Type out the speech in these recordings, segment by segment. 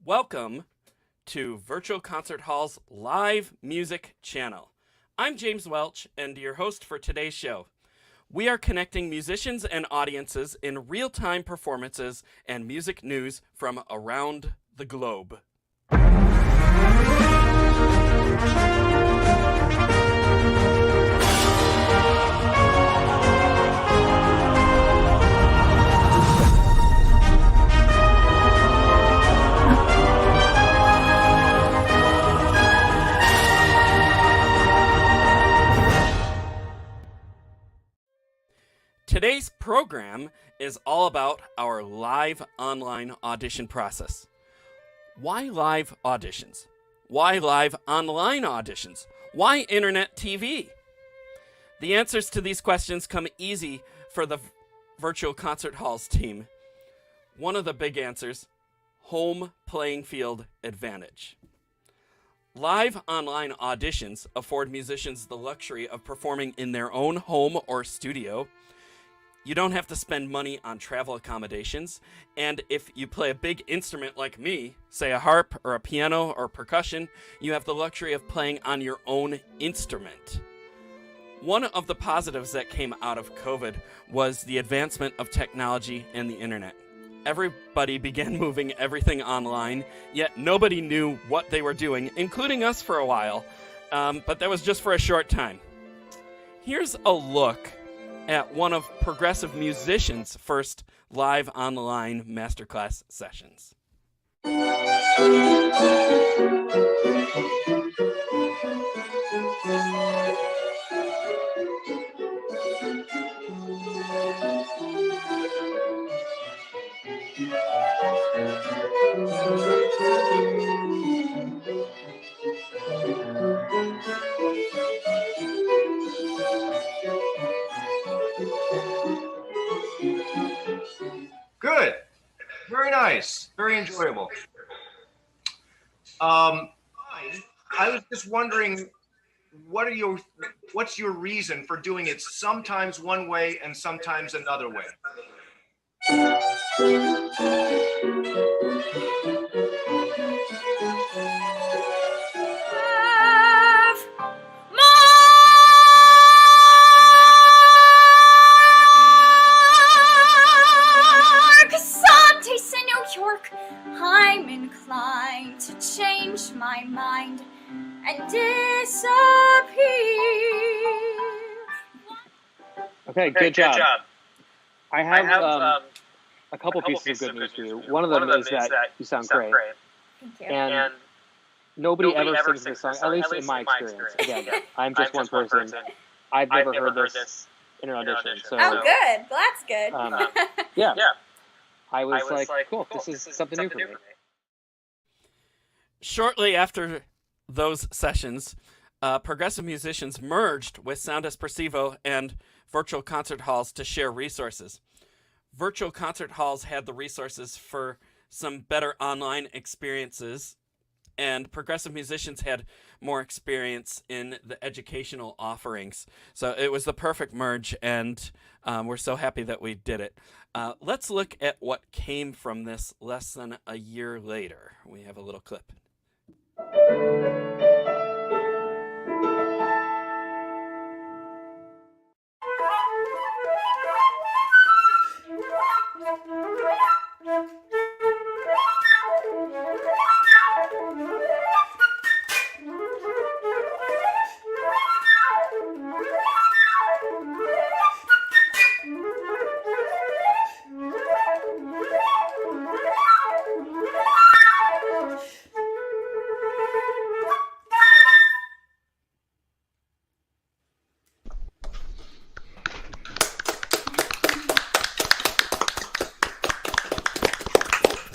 Welcome to Virtual Concert Hall's live music channel. I'm James Welch and your host for today's show. We are connecting musicians and audiences in real-time performances and music news from around the globe. Today's program is all about our live online audition process. Why live auditions? Why live online auditions? Why internet TV? The answers to these questions come easy for the Virtual Concert Hall's team. One of the big answers, home playing field advantage. Live online auditions afford musicians the luxury of performing in their own home or studio. You don't have to spend money on travel accommodations, and if you play a big instrument like me, say a harp or a piano or percussion, you have the luxury of playing on your own instrument. One of the positives that came out of COVID was the advancement of technology and the internet. Everybody began moving everything online, yet nobody knew what they were doing, including us for a while, but that was just for a short time. Here's a look at one of Progressive Musician's first live online masterclass sessions. Good. Very nice. Very enjoyable. I was just wondering, what's your reason for doing it sometimes one way and sometimes another way? I'm inclined to change my mind and disappear. Okay, good job. I have a couple pieces of good news for you. One of them is that you sound great. Thank you. And nobody ever sings this song, at least in my experience. Again, I'm just one person. I've never heard this in an audition. So, oh, good. Well, that's good. Yeah. I was like, cool, this is something new for me. Shortly after those sessions, Progressive Musicians merged with Sound Espressivo and Virtual Concert Halls to share resources. Virtual Concert Halls had the resources for some better online experiences, and Progressive Musicians had more experience in the educational offerings. So it was the perfect merge, and we're so happy that we did it. Let's look at what came from this less than a year later. We have a little clip.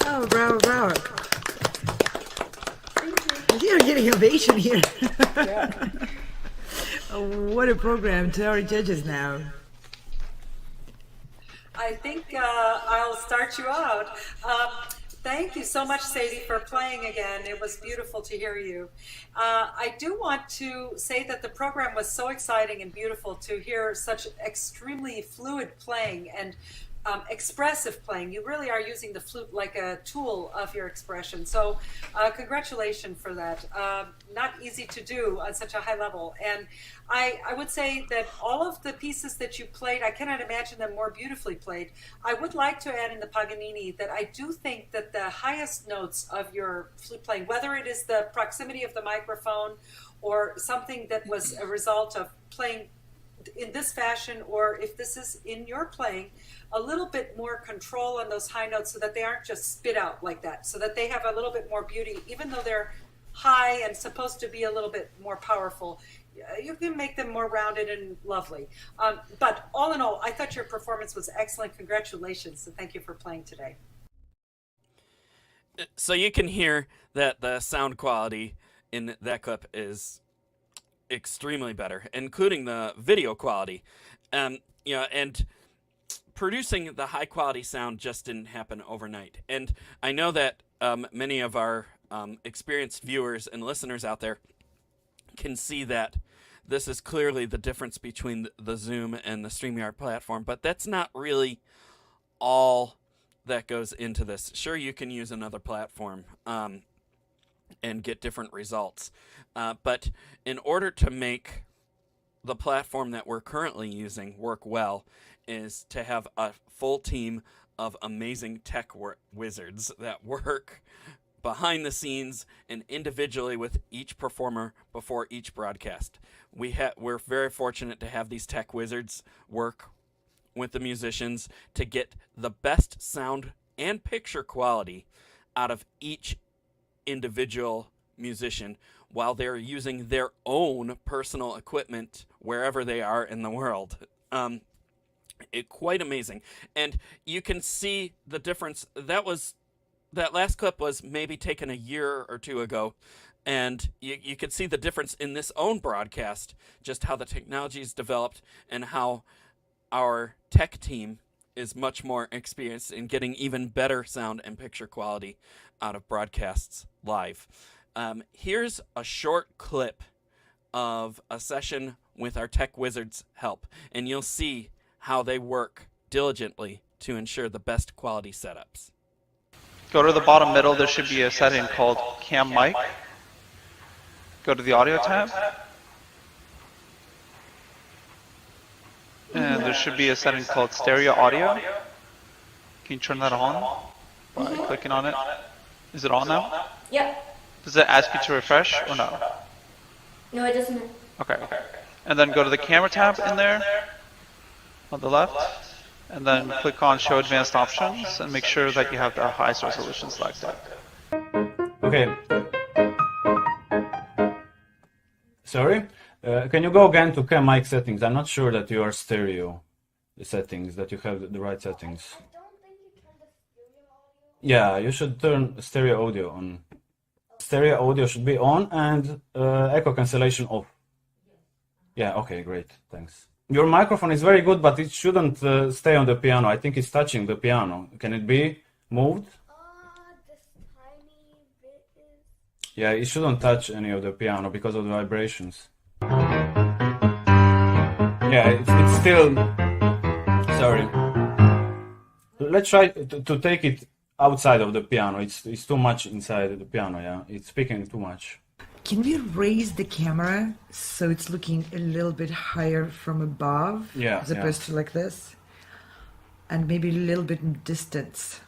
Oh, bravo. You're getting ovation here. Yeah. What a program. To our judges now. I think I'll start you out. Thank you so much, Sadie, for playing again. It was beautiful to hear you. I do want to say that the program was so exciting and beautiful to hear such extremely fluid playing and expressive playing. You really are using the flute like a tool of your expression. So congratulations for that. Not easy to do on such a high level. And I would say that all of the pieces that you played, I cannot imagine them more beautifully played. I would like to add in the Paganini that I do think that the highest notes of your flute playing, whether it is the proximity of the microphone or something that was a result of playing in this fashion, or if this is in your playing, a little bit more control on those high notes so that they aren't just spit out like that, so that they have a little bit more beauty, even though they're high and supposed to be a little bit more powerful. You can make them more rounded and lovely. But all in all, I thought your performance was excellent. Congratulations, and thank you for playing today. So you can hear that the sound quality in that clip is extremely better, including the video quality. And producing the high quality sound just didn't happen overnight. And I know that many of our experienced viewers and listeners out there can see that this is clearly the difference between the Zoom and the StreamYard platform, but that's not really all that goes into this. Sure, you can use another platform and get different results, but in order to make the platform that we're currently using work well is to have a full team of amazing tech wizards that work behind the scenes and individually with each performer before each broadcast. We're very fortunate to have these tech wizards work with the musicians to get the best sound and picture quality out of each individual musician while they're using their own personal equipment wherever they are in the world. Quite amazing. And you can see the difference. That last clip was maybe taken a year or two ago, and you could see the difference in this own broadcast, just how the technology is developed and how our tech team is much more experienced in getting even better sound and picture quality out of broadcasts live. Here's a short clip of a session with our tech wizards' help, and you'll see how they work diligently to ensure the best quality setups. Go to the bottom middle, there should be a setting called Cam Mic. Go to the audio tab. And there should be a setting called Stereo Audio. Can you turn that on by clicking on it? Is it on now? Yep. Does it ask you to refresh or no? No, it doesn't. Okay. And then go to the camera tab in there on the left. And then click on Show Advanced Options and make sure that you have the highest resolution selected. Okay. Sorry? Can you go again to Cam Mic settings? I'm not sure that you are stereo settings, that you have the right settings. I don't think you turned the stereo audio. Yeah, you should turn stereo audio on. Stereo audio should be on and echo cancellation off. Yeah, okay, great, thanks. Your microphone is very good, but it shouldn't stay on the piano. I think it's touching the piano. Can it be moved? This tiny bit is... Yeah, it shouldn't touch any of the piano because of the vibrations. Yeah, it's still... Sorry. Let's try to take it outside of the piano. It's too much inside the piano, yeah. It's speaking too much. Can we raise the camera so it's looking a little bit higher from above, as opposed to like this? And maybe a little bit in distance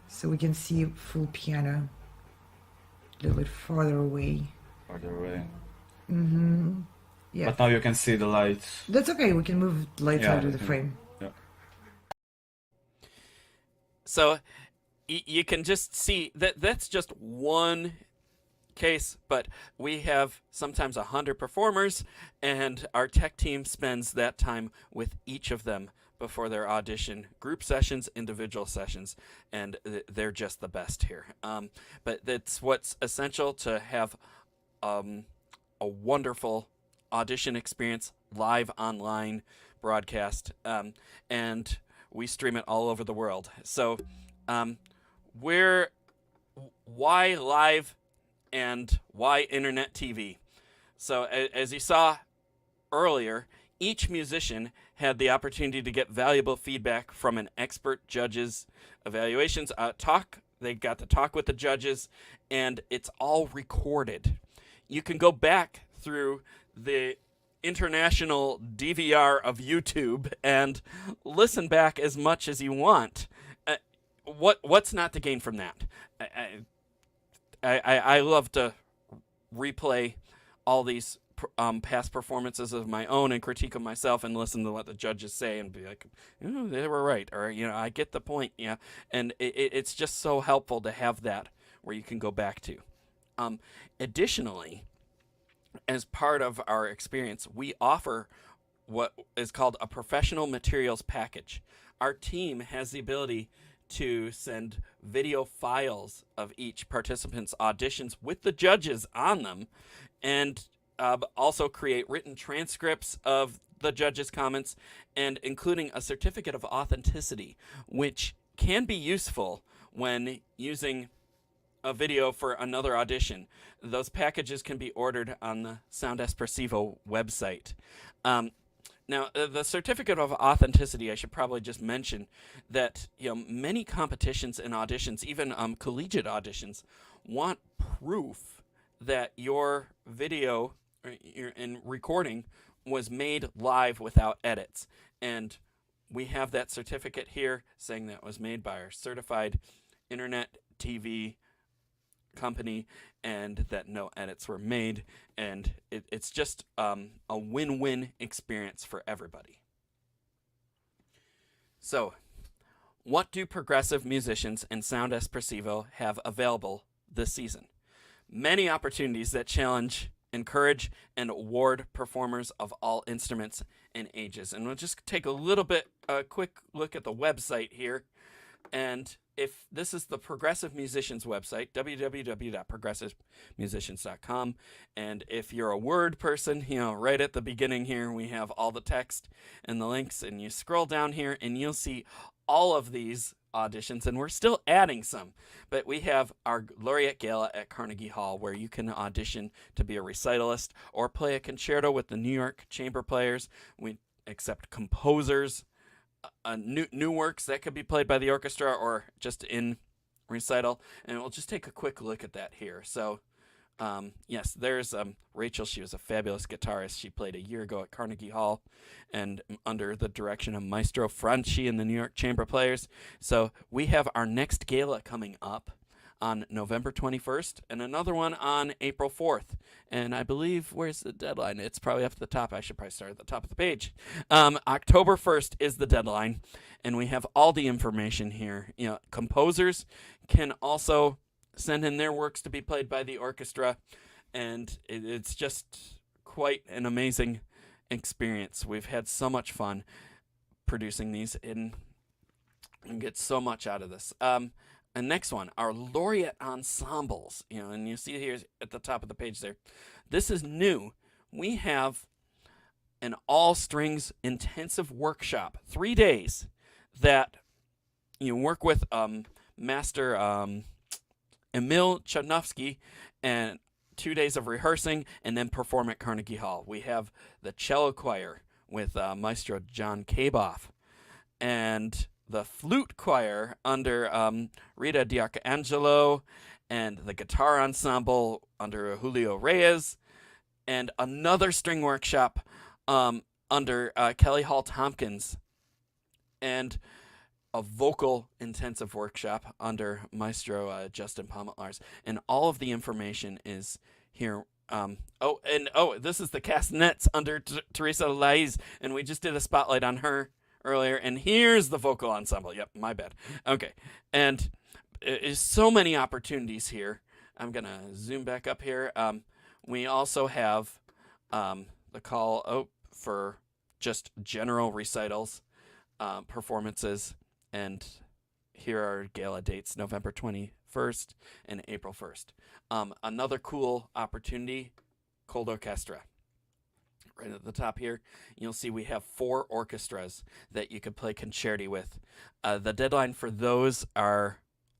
so we can see full piano a little bit farther away. Farther away. Mm-hmm. Yeah. But now you can see the lights. That's okay, we can move lights out of the frame. Yeah. So you can just see that's just one case, but we have sometimes 100 performers, and our tech team spends that time with each of them before their audition, group sessions, individual sessions, and they're just the best here. But that's what's essential to have a wonderful audition experience, live online broadcast, and we stream it all over the world. So why live and why internet TV? So as you saw earlier, Each musician had the opportunity to get valuable feedback from an expert judge's evaluations. They got to talk with the judges, and it's all recorded. You can go back through the international DVR of YouTube and listen back as much as you want. What's not to gain from that? I love to replay all these past performances of my own and critique of myself and listen to what the judges say and be like, oh, they were right, or I get the point, and it's just so helpful to have that where you can go back to. Additionally, as part of our experience, we offer what is called a professional materials package. Our team has the ability to send video files of each participant's auditions with the judges on them, and also create written transcripts of the judges' comments, and including a certificate of authenticity, which can be useful when using a video for another audition. Those packages can be ordered on the Sound Espressivo website. Now, the certificate of authenticity, I should probably just mention that many competitions and auditions, even collegiate auditions, want proof that your video and recording was made live without edits. And we have that certificate here saying that it was made by our certified internet TV company and that no edits were made, and it's just a win-win experience for everybody. So, what do progressive musicians and Sound Espressivo have available this season? Many opportunities that challenge, encourage, and award performers of all instruments and ages. And we'll just take a quick look at the website here. And if this is the Progressive Musicians website, www.progressivemusicians.com, and if you're a Word person, right at the beginning here, we have all the text and the links, and you scroll down here and you'll see all of these auditions, and we're still adding some, but we have our Laureate Gala at Carnegie Hall, where you can audition to be a recitalist or play a concerto with the New York Chamber Players. We accept composers, new works that could be played by the orchestra or just in recital, and we'll just take a quick look at that here. So yes, there's Rachel. She was a fabulous guitarist. She played a year ago at Carnegie Hall and under the direction of Maestro Franchi and the New York Chamber Players. So we have our next gala coming up on November 21st and another one on April 4th. And I believe, where's the deadline? It's probably up at the top. I should probably start at the top of the page. October 1st is the deadline, and we have all the information here. Composers can also send in their works to be played by the orchestra, and it's just quite an amazing experience. We've had so much fun producing these and get so much out of this. And next one, our laureate ensembles, and you see here at the top of the page there. This is new. We have an all-strings intensive workshop, 3 days, that you work with Master Emil Chodnovsky, and 2 days of rehearsing, and then perform at Carnegie Hall. We have the cello choir with Maestro John Kaboff, and the flute choir under Rita D'Arcangelo, and the guitar ensemble under Julio Reyes, and another string workshop under Kelly Hall Tompkins, and a vocal intensive workshop under Maestro Justin Pometlars. And all of the information is here. This is the castanets under Teresa Laiz, and we just did a spotlight on her earlier, and here's the vocal ensemble. Yep, my bad. Okay, and there's so many opportunities here. I'm gonna zoom back up here. We also have the call for just general recitals, performances, and here are gala dates: November 21st and April 1st. Another cool opportunity, Cold Orchestra. Right at the top here, you'll see we have 4 orchestras that you could play concerti with. The deadline for those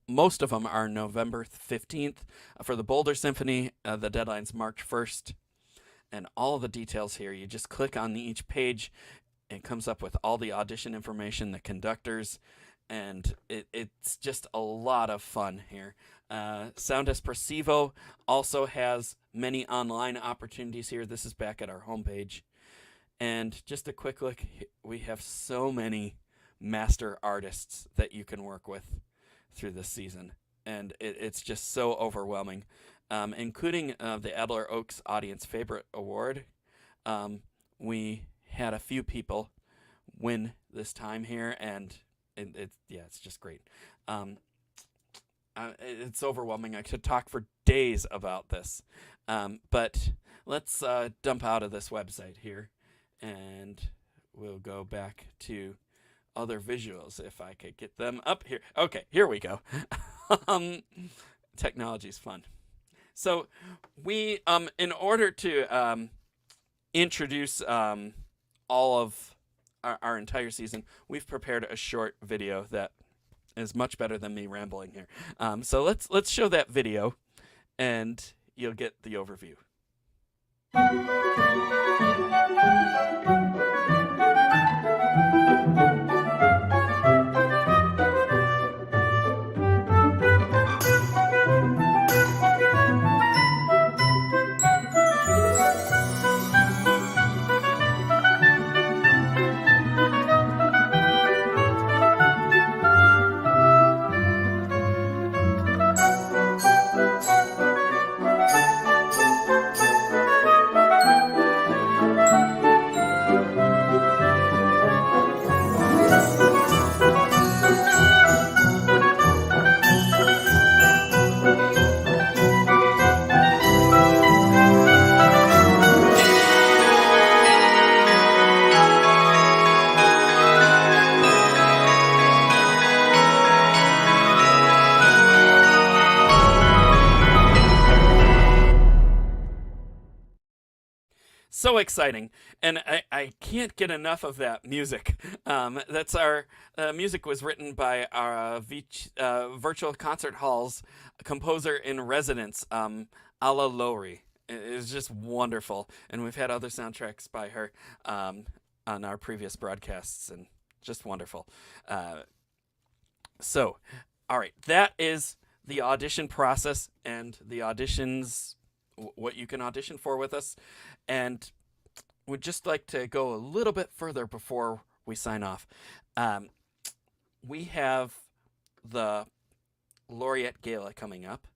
most of them are November 15th. For the Boulder Symphony, the deadline's March 1st. and all the details here. You just click on each page. It comes up with all the audition information, the conductors, and it's just a lot of fun here. Sound Espressivo also has many online opportunities here. This is back at our homepage. And just a quick look, we have so many master artists that you can work with through this season. And it's just so overwhelming, including the Adler Oaks Audience Favorite Award. We had a few people win this time here, and it's just great. It's overwhelming. I could talk for days about this, but let's dump out of this website here, and we'll go back to other visuals if I could get them up here. Okay, here we go. Technology's fun. So we, in order to introduce all of our entire season, we've prepared a short video that is much better than me rambling here. So let's show that video, and you'll get the overview. So exciting, and I can't get enough of that music. That's our music was written by our Virtual Concert Hall's composer in residence, Ala Lowry. It's just wonderful, and we've had other soundtracks by her on our previous broadcasts, and just wonderful. So, all right, that is the audition process and the auditions, what you can audition for with us. And would just like to go a little bit further before we sign off. We have the Laureate Gala coming up,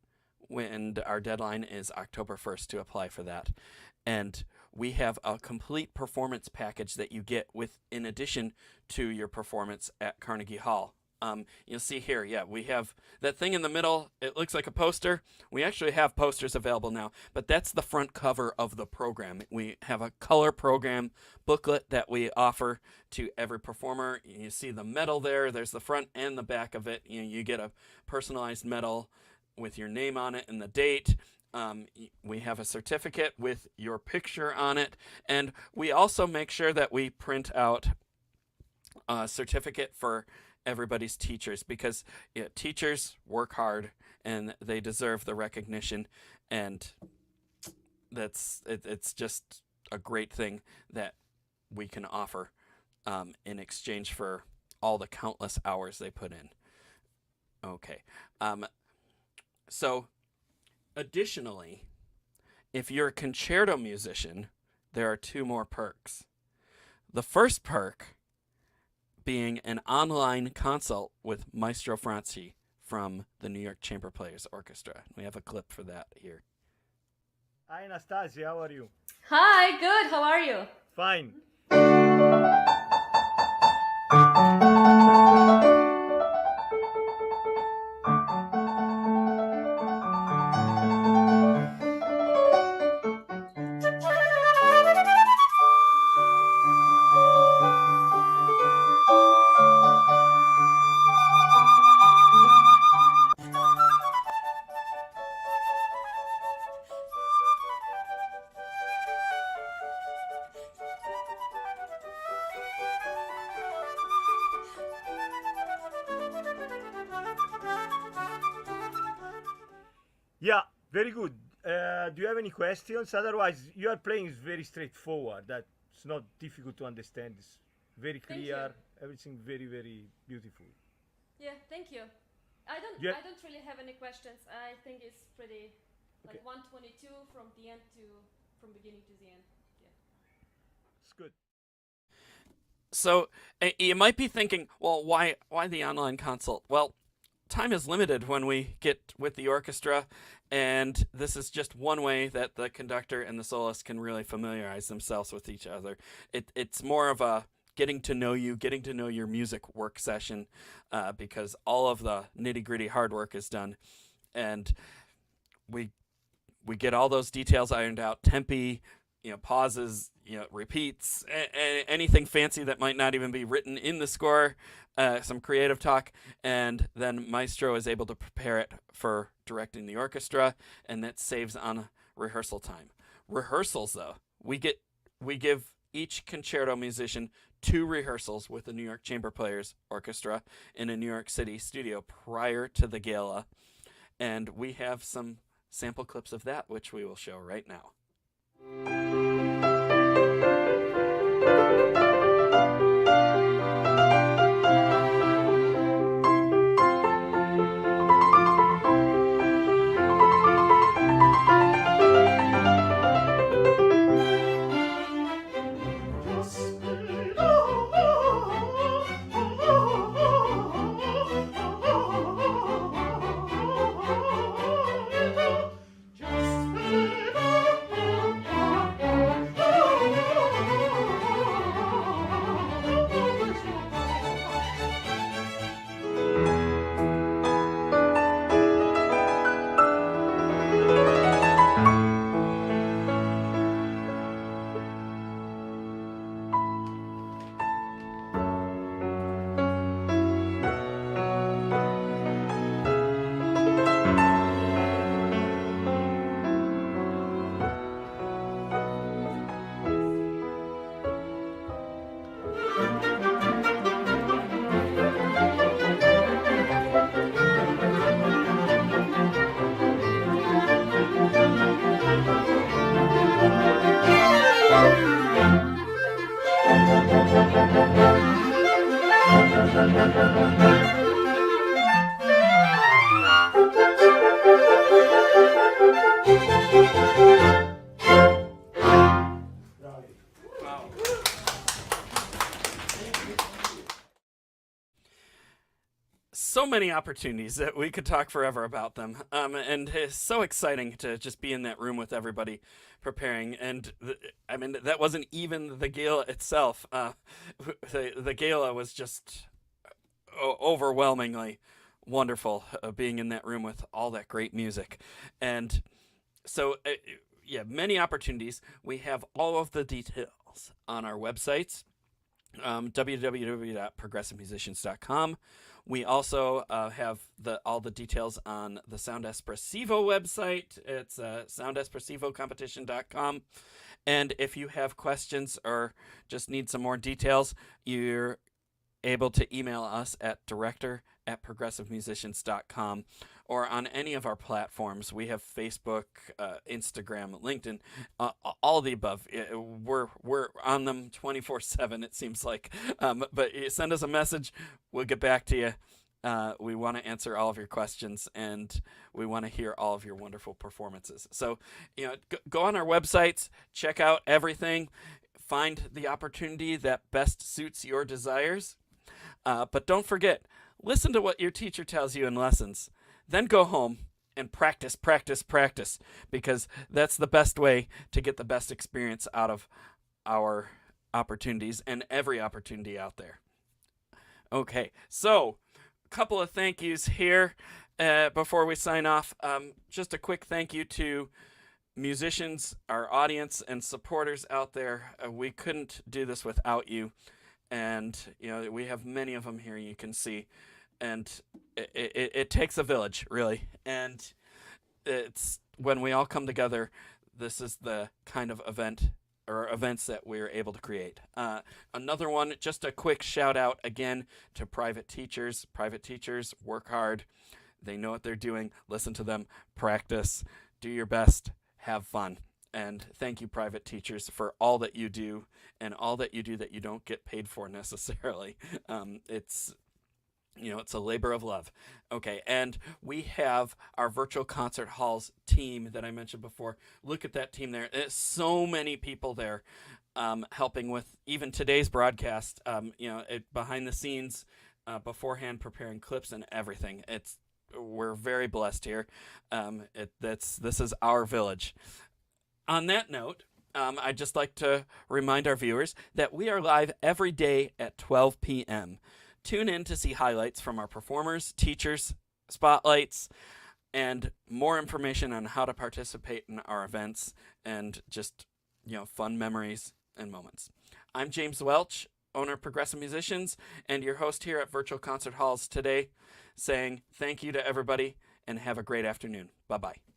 and our deadline is October 1st to apply for that. And we have a complete performance package that you get with, in addition to your performance at Carnegie Hall. You'll see here, yeah, we have that thing in the middle. It looks like a poster. We actually have posters available now, but that's the front cover of the program. We have a color program booklet that we offer to every performer. You see the medal there. There's the front and the back of it. You get a personalized medal with your name on it and the date. We have a certificate with your picture on it, and we also make sure that we print out a certificate for everybody's teachers, because teachers work hard and they deserve the recognition, and it's just a great thing that we can offer in exchange for all the countless hours they put in. Okay. So additionally, if you're a concerto musician, there are 2 more perks. The first perk being an online consult with Maestro Franzi from the New York Chamber Players Orchestra. We have a clip for that here. Hi, Anastasia, how are you? Hi, good. How are you? Fine. Yeah, very good. Do you have any questions? Otherwise, your playing is very straightforward. That's not difficult to understand. It's very clear. Everything very, very beautiful. Yeah, thank you. I don't really have any questions. I think it's pretty like 122 from the end from beginning to the end. Yeah. It's good. So you might be thinking, well, why the online consult? Well, time is limited when we get with the orchestra, and this is just one way that the conductor and the soloist can really familiarize themselves with each other. It's more of a getting to know your music work session, because all of the nitty-gritty hard work is done, and we get all those details ironed out, tempi, pauses, repeats, anything fancy that might not even be written in the score, some creative talk, and then Maestro is able to prepare it for directing the orchestra, and that saves on rehearsal time. Rehearsals, though, we give each concerto musician 2 rehearsals with the New York Chamber Players Orchestra in a New York City studio prior to the gala, and we have some sample clips of that, which we will show right now. So many opportunities that we could talk forever about them, and it's so exciting to just be in that room with everybody preparing. And that wasn't even the gala itself. The gala was just overwhelmingly wonderful, being in that room with all that great music. And so many opportunities. We have all of the details on our websites, www.progressivemusicians.com. We also have all the details on the Sound Espressivo website. It's soundespressivocompetition.com. And if you have questions or just need some more details, you're able to email us at director@progressivemusicians.com, or on any of our platforms. We have Facebook, Instagram, LinkedIn, all of the above. We're on them 24/7, it seems like. But send us a message. We'll get back to you. We want to answer all of your questions, and we want to hear all of your wonderful performances. So, go on our websites, check out everything, find the opportunity that best suits your desires. But don't forget, listen to what your teacher tells you in lessons. Then go home and practice, practice, practice, because that's the best way to get the best experience out of our opportunities and every opportunity out there. Okay, so a couple of thank yous here before we sign off. Just a quick thank you to musicians, our audience, and supporters out there. We couldn't do this without you. And, we have many of them here, you can see. And it takes a village, really. And it's when we all come together, this is the kind of event or events that we're able to create. Another one, just a quick shout out again to private teachers. Private teachers work hard. They know what they're doing. Listen to them. Practice. do your best, have fun. And thank you, private teachers, for all that you do and all that you do that you don't get paid for necessarily. It's a labor of love. Okay, and we have our virtual concert halls team that I mentioned before. Look at that team there. There's so many people there helping with even today's broadcast, behind the scenes, beforehand, preparing clips and everything. We're very blessed here. This is our village. On that note, I'd just like to remind our viewers that we are live every day at 12 p.m. Tune in to see highlights from our performers, teachers, spotlights, and more information on how to participate in our events and just, fun memories and moments. I'm James Welch, owner of Progressive Musicians, and your host here at Virtual Concert Halls today, saying thank you to everybody and have a great afternoon. Bye-bye.